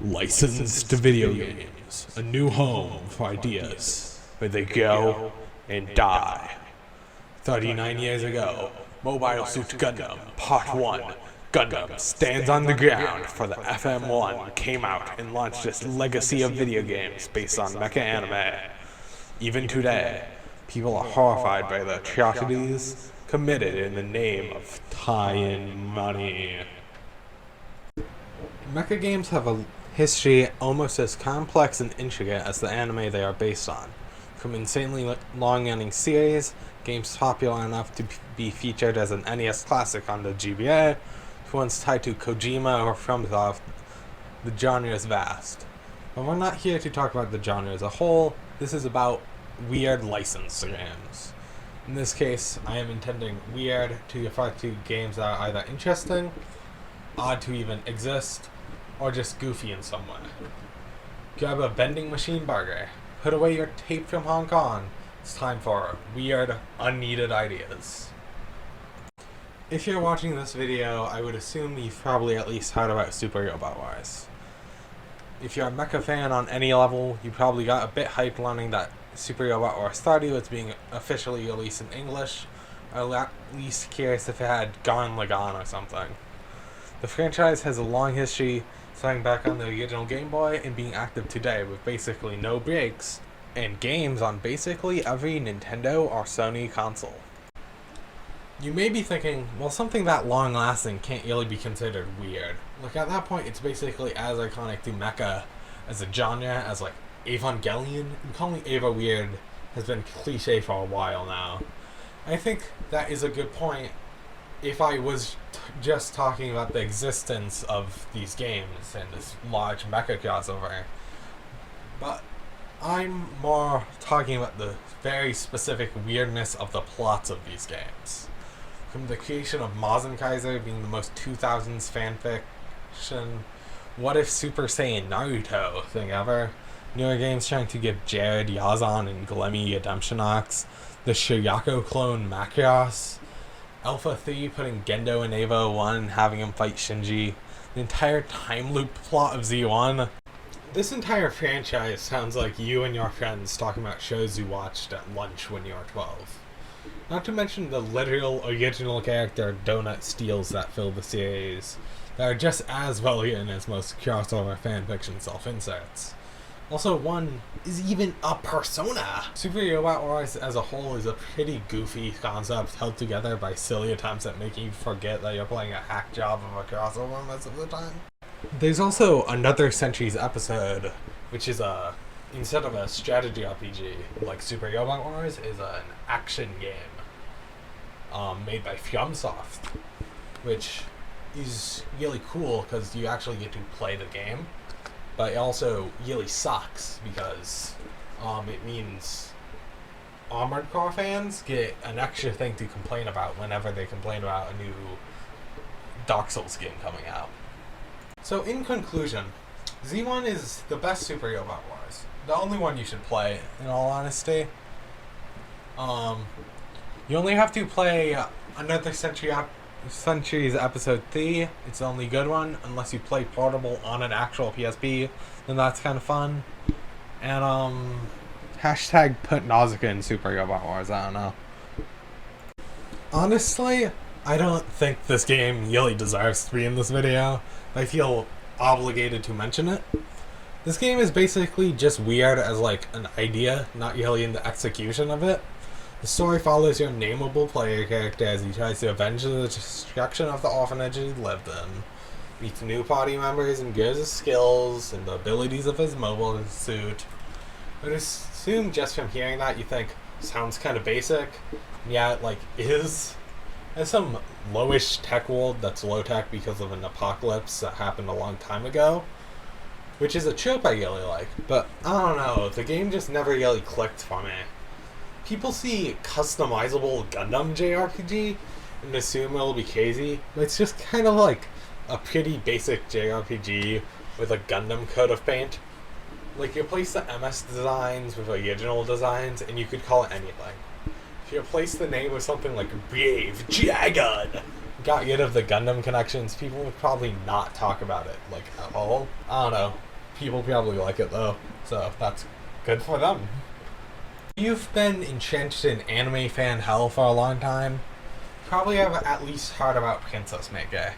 Licensed video games, a new home for ideas, where they go and die. 39 years ago, Mobile Suit Gundam Part 1, Gundam Stands on the Ground for the FM1 came out and launched this legacy of video games based on mecha anime. Even today, people are horrified by the atrocities committed in the name of tie-in money. Mecha games have a history almost as complex and intricate as the anime they are based on. From insanely long-running series, games popular enough to be featured as an NES classic on the GBA, to ones tied to Kojima or FromSoft, the genre is vast. But we're not here to talk about the genre as a whole, this is about weird license games. In this case, I am intending weird to refer to games that are either interesting, odd to even exist, or just goofy in some way. Grab a vending machine burger, put away your tape from Hong Kong, it's time for weird, unneeded ideas. If you're watching this video, I would assume you've probably at least heard about Super Robot Wars. If you're a Mecha fan on any level, you probably got a bit hyped learning that Super Robot Wars 30 was being officially released in English, or at least curious if it had Gone Lagan or something. The franchise has a long history, starting back on the original Game Boy and being active today with basically no breaks, and games on basically every Nintendo or Sony console. You may be thinking, well, something that long-lasting can't really be considered weird. Like, at that point, it's basically as iconic to mecha as a genre as, like, Evangelion, and calling Eva weird has been cliche for a while now. I think that is a good point if I was just talking about the existence of these games and this large mecha crossover. But I'm more talking about the very specific weirdness of the plots of these games. From the creation of Mazen Kaiser being the most 2000s fanfiction, what if Super Saiyan Naruto thing ever, newer games trying to give Jared Yazan and Glemmy redemption arcs, the Shirako clone Macross, Alpha 3 putting Gendo in Evo 1 and having him fight Shinji, the entire time loop plot of Z1. This entire franchise sounds like you and your friends talking about shows you watched at lunch when you were 12. Not to mention the literal original character donut steals that fill the series, that are just as well written as most crossover fanfiction self-inserts. Also, one is even a persona. Super Robot Wars as a whole is a pretty goofy concept held together by silly attempts at making you forget that you're playing a hack job of a crossover most of the time. There's also Another Century's Episode, which is instead of a strategy RPG like Super Robot Wars, is an action game made by FromSoft, which is really cool because you actually get to play the game. But it also really sucks because it means Armored Core fans get an extra thing to complain about whenever they complain about a new Dark Souls game coming out. So in conclusion, Z1 is the best Super Robot Wars. The only one you should play, in all honesty. You only have to play Another Century's Episode 3, it's the only good one, unless you play portable on an actual PSP, then that's kind of fun. And, hashtag put Nausicaa in Super Robot Wars, I don't know. Honestly, I don't think this game really deserves to be in this video. I feel obligated to mention it. This game is basically just weird as, like, an idea, not really in the execution of it. The story follows your nameable player character as he tries to avenge the destruction of the orphanage he lived in, meets new party members and grows his skills and the abilities of his mobile suit. I would assume just from hearing that you think, sounds kind of basic, and yeah, it, like, is. There's some lowish tech world that's low-tech because of an apocalypse that happened a long time ago, which is a trope I really like, but I don't know, the game just never really clicked for me. People see customizable Gundam JRPG and assume it'll be crazy, but it's just kind of like a pretty basic JRPG with a Gundam coat of paint. Like, you replace the MS designs with original designs, and you could call it anything. If you replace the name with something like Brave Dragon, got rid of the Gundam connections, people would probably not talk about it, like, at all. I don't know. People probably like it though, so that's good for them. You've been entrenched in anime fan hell for a long time. Probably have at least heard about Princess Mecha,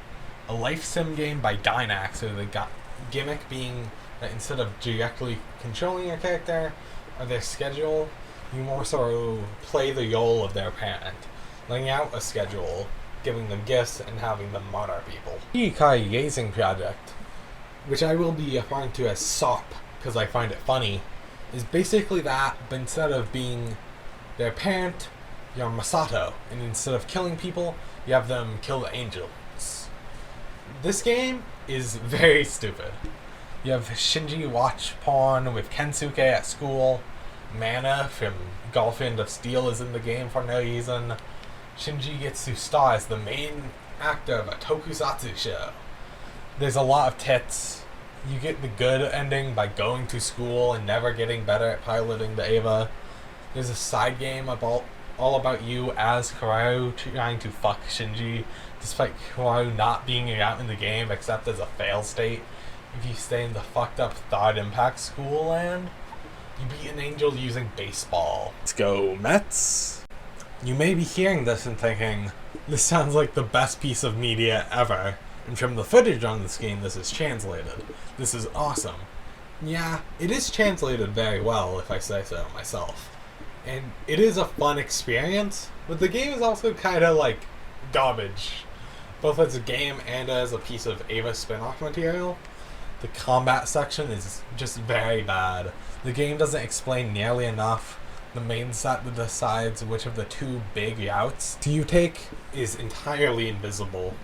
a life sim game by Dynax, with the gimmick being that instead of directly controlling your character or their schedule, you more so play the role of their parent, laying out a schedule, giving them gifts, and having them murder people. The Ikai Gazing Project, which I will be referring to as SOP because I find it funny, is basically that, but instead of being their parent, you're Masato, and instead of killing people, you have them kill the angels. This game is very stupid. You have Shinji watch porn with Kensuke at school. Mana from Girlfriend of Steel is in the game for no reason. Shinji gets to star as the main actor of a tokusatsu show. There's a lot of tits. You get the good ending by going to school and never getting better at piloting the Eva. There's a side game all about you as Kuraru trying to fuck Shinji, despite Kuraru not being out in the game except as a fail state. If you stay in the fucked up Third Impact school land, you beat an angel using baseball. Let's go Mets! You may be hearing this and thinking, this sounds like the best piece of media ever, and from the footage on this game this is translated. This is awesome. Yeah, it is translated very well if I say so myself. And it is a fun experience, but the game is also kinda like garbage, both as a game and as a piece of Ava spin-off material. The combat section is just very bad. The game doesn't explain nearly enough. The main set that decides which of the two big routes you take is entirely invisible.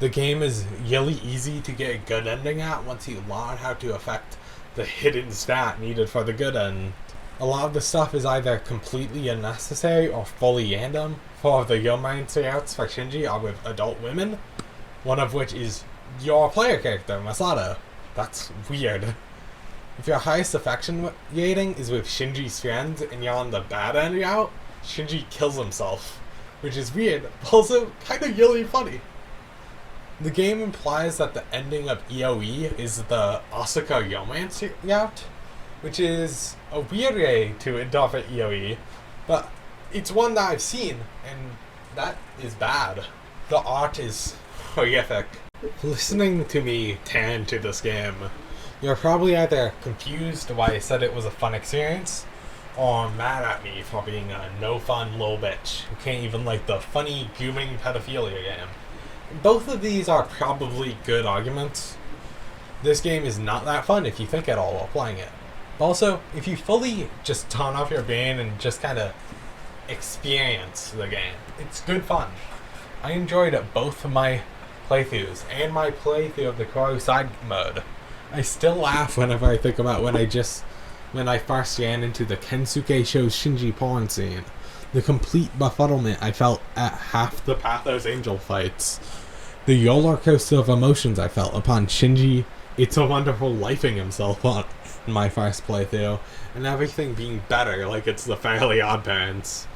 The game is really easy to get a good ending at once you learn how to affect the hidden stat needed for the good end. A lot of the stuff is either completely unnecessary or fully random. Four of the romance routes for Shinji are with adult women, one of which is your player character, Masato. That's weird. If your highest affection rating is with Shinji's friends and you're on the bad end route, Shinji kills himself, which is weird, but also kinda really funny. The game implies that the ending of EOE is the Asuka romance route, which is a weird way to interpret EOE, but it's one that I've seen, and that is bad. The art is horrific. Listening to me tan to this game, you're probably either confused why I said it was a fun experience, or mad at me for being a no-fun little bitch who can't even like the funny, grooming pedophilia game. Both of these are probably good arguments. This game is not that fun if you think at all while playing it. Also, if you fully just turn off your brain and just kind of experience the game, it's good fun. I enjoyed both of my playthroughs and my playthrough of the Kuraru side mode. I still laugh whenever I think about when I first ran into the Kensuke show's Shinji porn scene. The complete befuddlement I felt at half the Pathos Angel fights. The roller coaster of emotions I felt upon Shinji It's a Wonderful lifing himself on my first playthrough, and everything being better like it's the Fairly Odd Parents.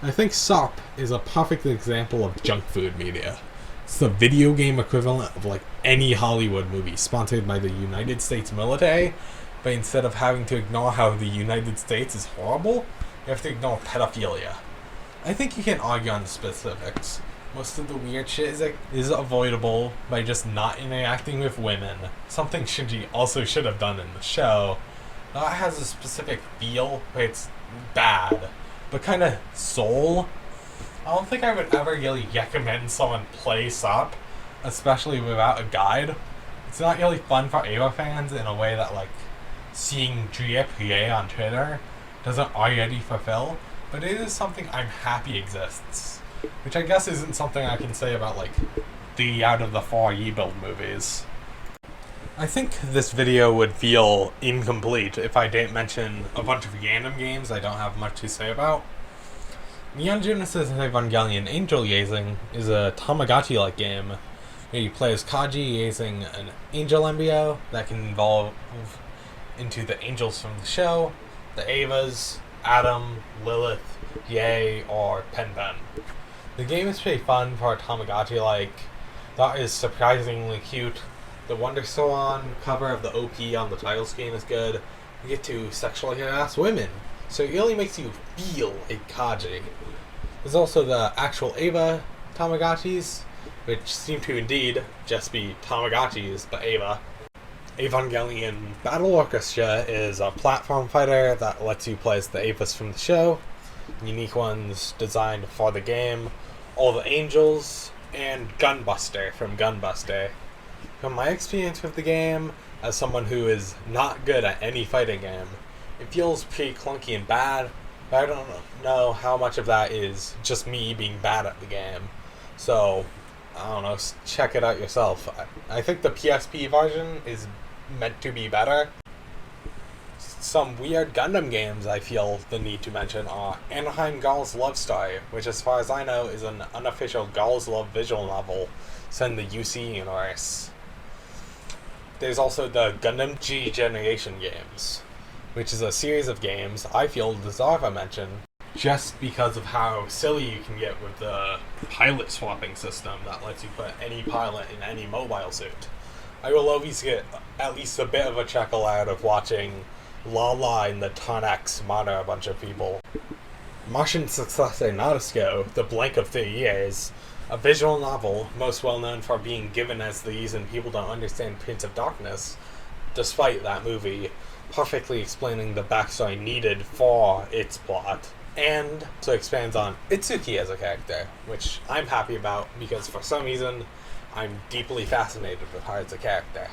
I think SOP is a perfect example of junk food media. It's the video game equivalent of like any Hollywood movie sponsored by the United States military, but instead of having to ignore how the United States is horrible, you have to ignore pedophilia. I think you can argue on the specifics. Most of the weird shit is avoidable by just not interacting with women, something Shinji also should have done in the show. That has a specific feel where it's bad, but kind of soul. I don't think I would ever really recommend someone play SOP, especially without a guide. It's not really fun for Ava fans in a way that like seeing GFPA on Twitter doesn't already fulfill, but it is something I'm happy exists, which I guess isn't something I can say about like 3 out of the 4 rebuild movies. I think this video would feel incomplete if I didn't mention a bunch of random games I don't have much to say about. Neon Genesis Evangelion Angel Gazing is a Tamagotchi-like game where you play as Kaji raising an angel embryo that can evolve into the angels from the show, the Avas, Adam, Lilith, Yae, or Pen Pen. The game is pretty fun for a Tamagotchi-like. That is surprisingly cute. The WonderSwan cover of the OP on the title screen is good. You get to sexually harass women, so it really makes you feel like Kaji. There's also the actual Eva Tamagotchis, which seem to indeed just be Tamagotchis, but Eva. Evangelion Battle Orchestra is a platform fighter that lets you play as the Evas from the show, unique ones designed for the game, all the angels, and Gunbuster from Gunbuster. From my experience with the game, as someone who is not good at any fighting game, it feels pretty clunky and bad, but I don't know how much of that is just me being bad at the game. So, I don't know, check it out yourself. I think the PSP version is meant to be better. Some weird Gundam games I feel the need to mention are Anaheim Girls' Love Story, which as far as I know is an unofficial Girls' Love visual novel set in the UC universe. There's also the Gundam G Generation games, which is a series of games I feel deserve a mention just because of how silly you can get with the pilot swapping system that lets you put any pilot in any mobile suit. I will always get at least a bit of a chuckle out of watching Lala and the Tonex murder a bunch of people. Martian successor Nautico, The Blank of 3 Years, a visual novel most well known for being given as the reason people don't understand Prince of Darkness, despite that movie perfectly explaining the backstory needed for its plot, and so expands on Itsuki as a character, which I'm happy about because for some reason I'm deeply fascinated with her as a character.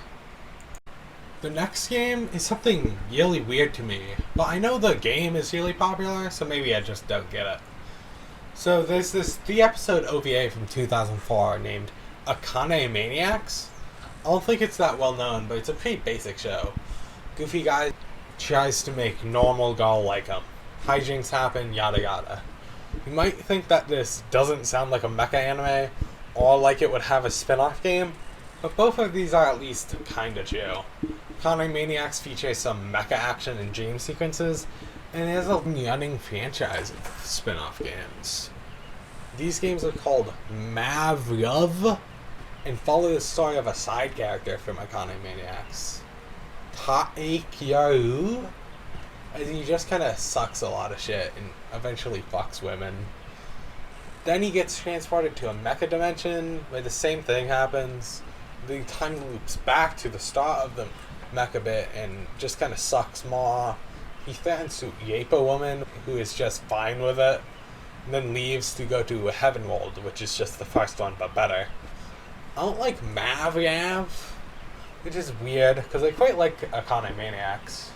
The next game is something really weird to me, but I know the game is really popular, so maybe I just don't get it. So there's this 3-episode OVA from 2004 named Akane Maniacs. I don't think it's that well known, but it's a pretty basic show. Goofy guy tries to make normal girl like him. Hijinks happen, yada yada. You might think that this doesn't sound like a mecha anime, or like it would have a spin-off game, but both of these are at least kinda chill. Akane Maniacs features some mecha action and dream sequences, and it has a running franchise of spin-off games. These games are called Mavlov, and follow the story of a side character from Akane Maniacs, Taekyaru, as he just kind of sucks a lot of shit and eventually fucks women. Then he gets transported to a mecha dimension where the same thing happens. The time loops back to the start of the mecha bit and just kind of sucks more. He threatens to rape a woman who is just fine with it, and then leaves to go to a Heaven World, which is just the first one but better. I don't like Mavyav, which is weird because I quite like Akane Maniacs.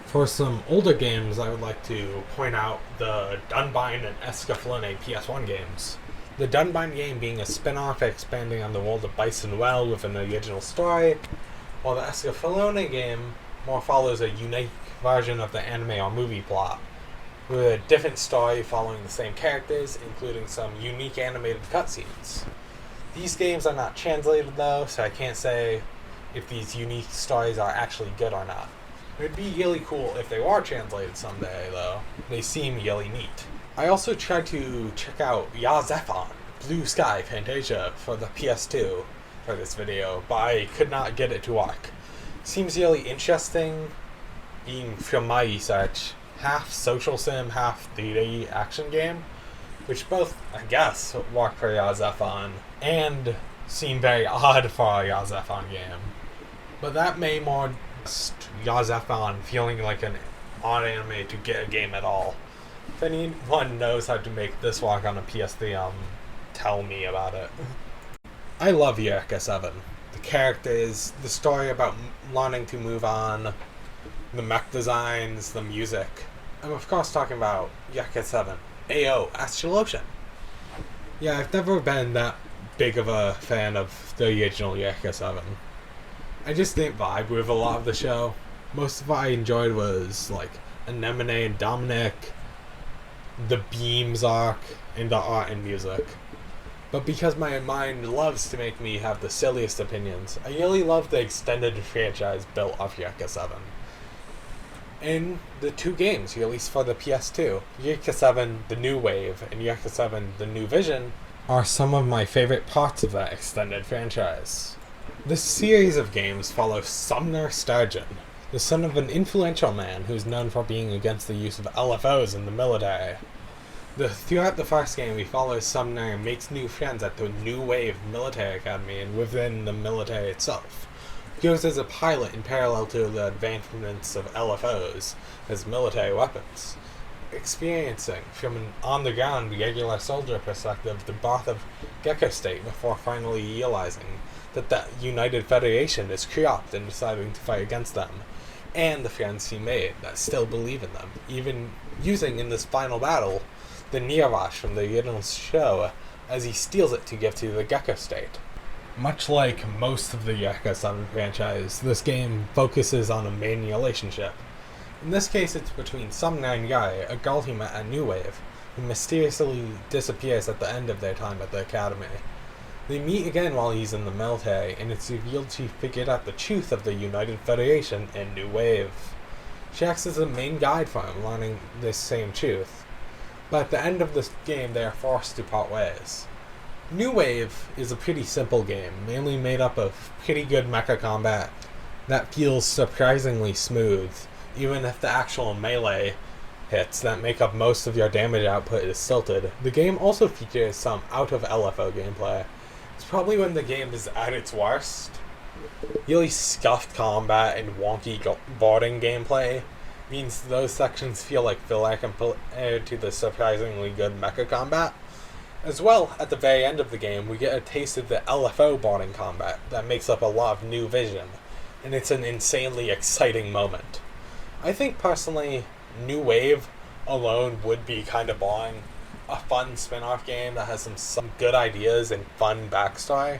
For some older games, I would like to point out the Dunbind and Escaflowne PS1 games. The Dunbind game being a spin-off expanding on the world of Bison Well with an original story, while the Escaflowne game more follows a unique version of the anime or movie plot, with a different story following the same characters, including some unique animated cutscenes. These games are not translated though, so I can't say if these unique stories are actually good or not. It would be really cool if they were translated someday, though. They seem really neat. I also tried to check out Yazephan, Blue Sky Fantasia, for the PS2 for this video, but I could not get it to work. Seems really interesting, being from my research, half social sim, half 3D action game, which both, I guess, work for Yazephan, and seem very odd for a Yazephan game. But that may more Yazephan feeling like an odd anime to get a game at all. If anyone knows how to make this work on a PS3, tell me about it. I love Eureka 7. The characters, the story about wanting to move on, the mech designs, the music. I'm of course talking about Eureka 7. AO, Astral Ocean. Yeah, I've never been that big of a fan of the original Eureka 7. I just didn't vibe with a lot of the show. Most of what I enjoyed was like Anemone and Dominic, the Beams arc, and the art and music. But because my mind loves to make me have the silliest opinions, I really love the extended franchise built off Eureka 7. And the two games released for the PS2, Eureka 7 The New Wave and Eureka 7 The New Vision, are some of my favorite parts of that extended franchise. This series of games follows Sumner Sturgeon, the son of an influential man who's known for being against the use of LFOs in the military. Throughout the first game, we follow Sumner and makes new friends at the New Wave Military Academy and within the military itself. He goes as a pilot in parallel to the advancements of LFOs as military weapons, experiencing, from an on-the-ground regular soldier perspective, the birth of Gecko State before finally realizing that the United Federation is corrupt and deciding to fight against them, and the friends he made that still believe in them, even using in this final battle the Nearwash from the original show as he steals it to give to the Gecko State. Much like most of the Yakuza 7 franchise, this game focuses on a main relationship. In this case, it's between Sumner and Yai, a girl he met at New Wave, who mysteriously disappears at the end of their time at the academy. They meet again while he's in the military, and it's revealed she figured out the truth of the United Federation and New Wave. She acts as the main guide for him, learning this same truth. But at the end of this game, they are forced to part ways. New Wave is a pretty simple game, mainly made up of pretty good mecha combat that feels surprisingly smooth, even if the actual melee hits that make up most of your damage output is stilted. The game also features some out-of-LFO gameplay. It's probably when the game is at its worst. Really scuffed combat and wonky boarding gameplay means those sections feel like filler compared to the surprisingly good mecha combat. As well, at the very end of the game, we get a taste of the LFO boarding combat that makes up a lot of new vision, and it's an insanely exciting moment. I think personally, New Wave alone would be kind of boring. A fun spin-off game that has some good ideas and fun backstory.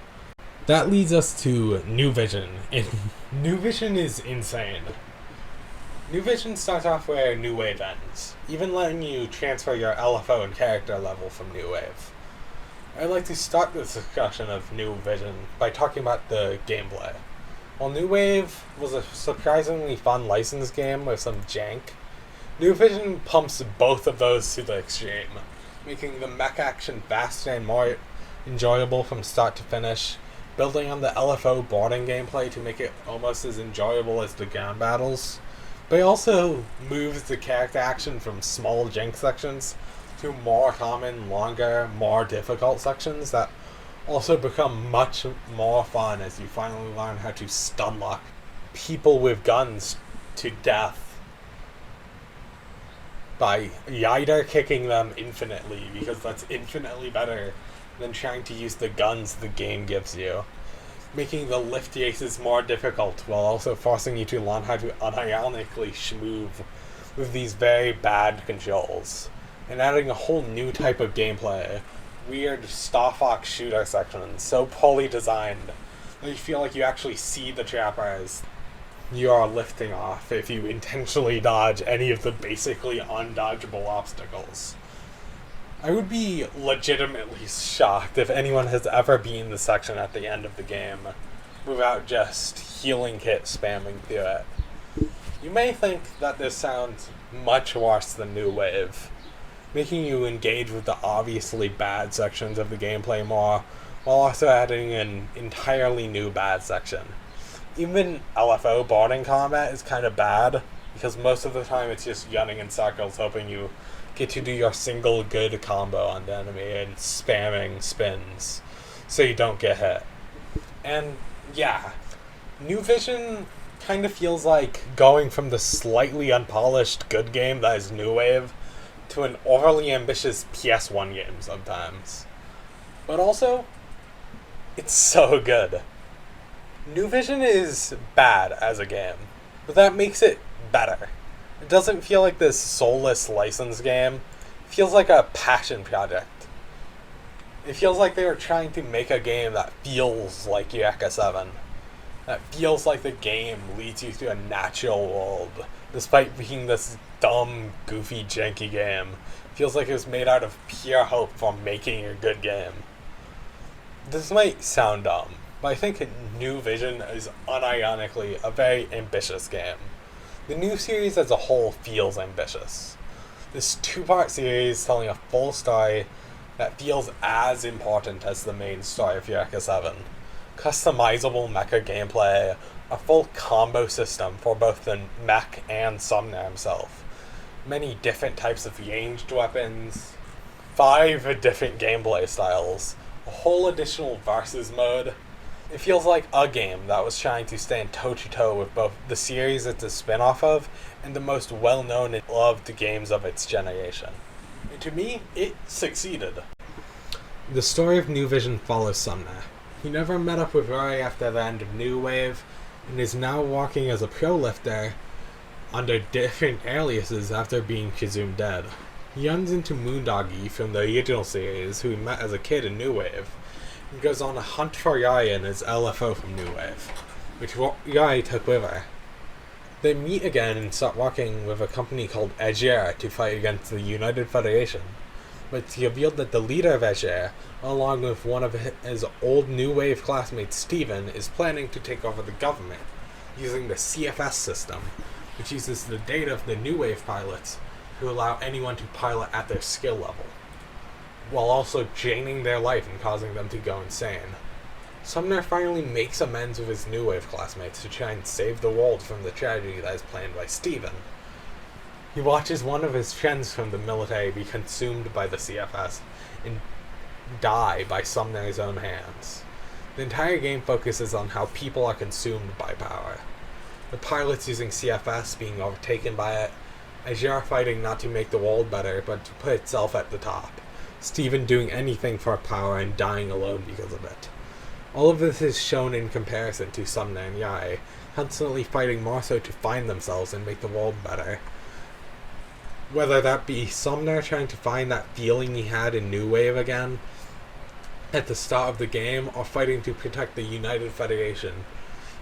That leads us to New Vision. And New Vision is insane. New Vision starts off where New Wave ends, even letting you transfer your LFO and character level from New Wave. I'd like to start this discussion of New Vision by talking about the gameplay. While New Wave was a surprisingly fun licensed game with some jank, New Vision pumps both of those to the extreme, making the mech action faster and more enjoyable from start to finish, building on the LFO boarding gameplay to make it almost as enjoyable as the ground battles, but it also moves the character action from small jank sections to more common, longer, more difficult sections that also become much more fun as you finally learn how to stun lock people with guns to death by either kicking them infinitely, because that's infinitely better than trying to use the guns the game gives you, making the lift races more difficult while also forcing you to learn how to unironically schmoove with these very bad controls, and adding a whole new type of gameplay, weird Star Fox shooter sections so poorly designed that you feel like you actually see the trapper as you are lifting off if you intentionally dodge any of the basically undodgeable obstacles. I would be legitimately shocked if anyone has ever been the section at the end of the game without just healing kit spamming through it. You may think that this sounds much worse than New Wave, making you engage with the obviously bad sections of the gameplay more, while also adding an entirely new bad section. Even LFO boarding combat is kind of bad, because most of the time it's just gunning in circles hoping you get to do your single good combo on the enemy and spamming spins so you don't get hit. And yeah, New Vision kind of feels like going from the slightly unpolished good game that is New Wave to an overly ambitious PS1 game sometimes. But also, it's so good. New Vision is bad as a game, but that makes it better. It doesn't feel like this soulless license game. It feels like a passion project. It feels like they were trying to make a game that feels like Yakuza 7. That feels like the game leads you to a natural world, despite being this dumb, goofy, janky game. It feels like it was made out of pure hope for making a good game. This might sound dumb, but I think New Vision is unironically a very ambitious game. The new series as a whole feels ambitious. This two-part series telling a full story that feels as important as the main story of Yakuza 7. customizable mecha gameplay, a full combo system for both the mech and Sumner himself, many different types of ranged weapons, 5 different gameplay styles, a whole additional versus mode. It feels like a game that was trying to stand toe-to-toe with both the series it's a spin-off of and the most well-known and loved games of its generation. And to me, it succeeded. The story of New Vision follows Sumner. He never met up with Roy after the end of New Wave, and is now walking as a pro lifter under different aliases after being presumed dead. He runs into Moondoggy from the original series, who he met as a kid in New Wave, and goes on a hunt for Yai and his LFO from New Wave, which Yai took with her. They meet again and start working with a company called Azure to fight against the United Federation, but it's revealed that the leader of Azure, along with one of his old New Wave classmates Steven, is planning to take over the government, using the CFS system, which uses the data of the New Wave pilots to allow anyone to pilot at their skill level, while also draining their life and causing them to go insane. Sumner finally makes amends with his New Wave classmates to try and save the world from the tragedy that is planned by Steven. He watches one of his friends from the military be consumed by the CFS and die by Sumner's own hands. The entire game focuses on how people are consumed by power. The pilots using CFS being overtaken by it, Azure fighting not to make the world better but to put itself at the top, Steven doing anything for power and dying alone because of it. All of this is shown in comparison to Sumner and Yai, constantly fighting more so to find themselves and make the world better. Whether that be Sumner trying to find that feeling he had in New Wave again at the start of the game, or fighting to protect the United Federation,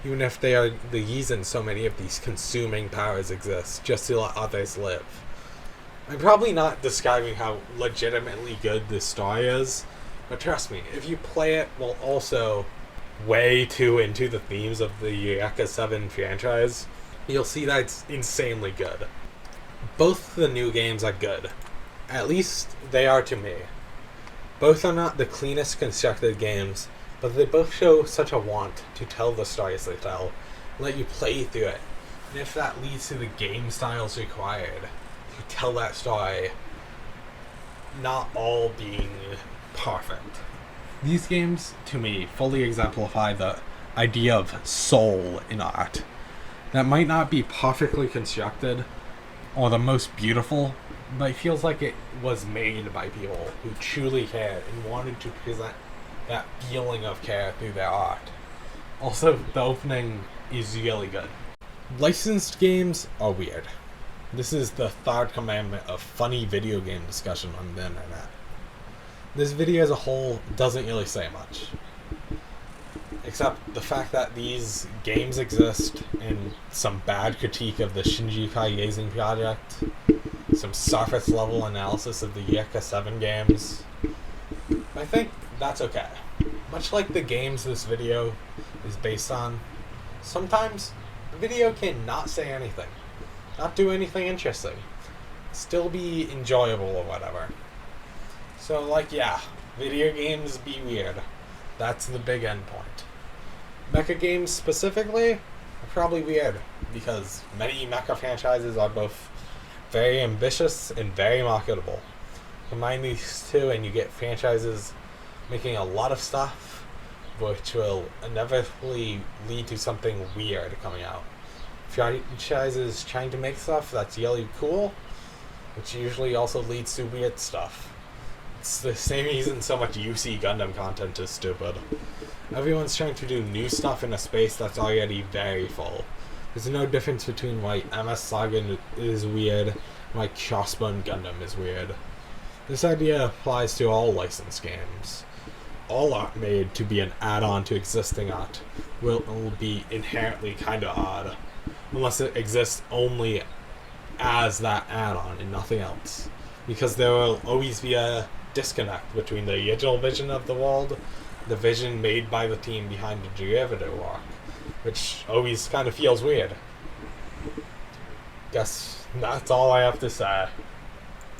even if they are the reason so many of these consuming powers exist, just to let others live. I'm probably not describing how legitimately good this story is, but trust me, if you play it while also way too into the themes of the Mecha 7 franchise, you'll see that it's insanely good. Both the new games are good. At least they are to me. Both are not the cleanest constructed games, but they both show such a want to tell the stories they tell, and let you play through it. And if that leads to the game styles required to tell that story, not all being perfect. These games, to me, fully exemplify the idea of soul in art. That might not be perfectly constructed or the most beautiful, but it feels like it was made by people who truly cared and wanted to present that feeling of care through their art. Also, the opening is really good. Licensed games are weird. This is the third commandment of funny video game discussion on the internet. This video as a whole doesn't really say much, except the fact that these games exist, and some bad critique of the Shinji Kaiyazin project, some surface level analysis of the Mecha 7 games. I think that's okay. Much like the games this video is based on, sometimes the video can not say anything, not do anything interesting, still be enjoyable or whatever. So, yeah, video games be weird. That's the big end point. Mecha games specifically are probably weird, because many mecha franchises are both very ambitious and very marketable. Combine these two and you get franchises making a lot of stuff, which will inevitably lead to something weird coming out. Franchises trying to make stuff that's really cool, which usually also leads to weird stuff. It's the same reason so much UC Gundam content is stupid. Everyone's trying to do new stuff in a space that's already very full. There's no difference between why MS Saga is weird and why Crossbone Gundam is weird. This idea applies to all licensed games. All art made to be an add-on to existing art will be inherently kinda odd, unless it exists only as that add-on and nothing else. Because there will always be a disconnect between the original vision of the world, the vision made by the team behind the derivative work, which always kind of feels weird. Guess that's all I have to say.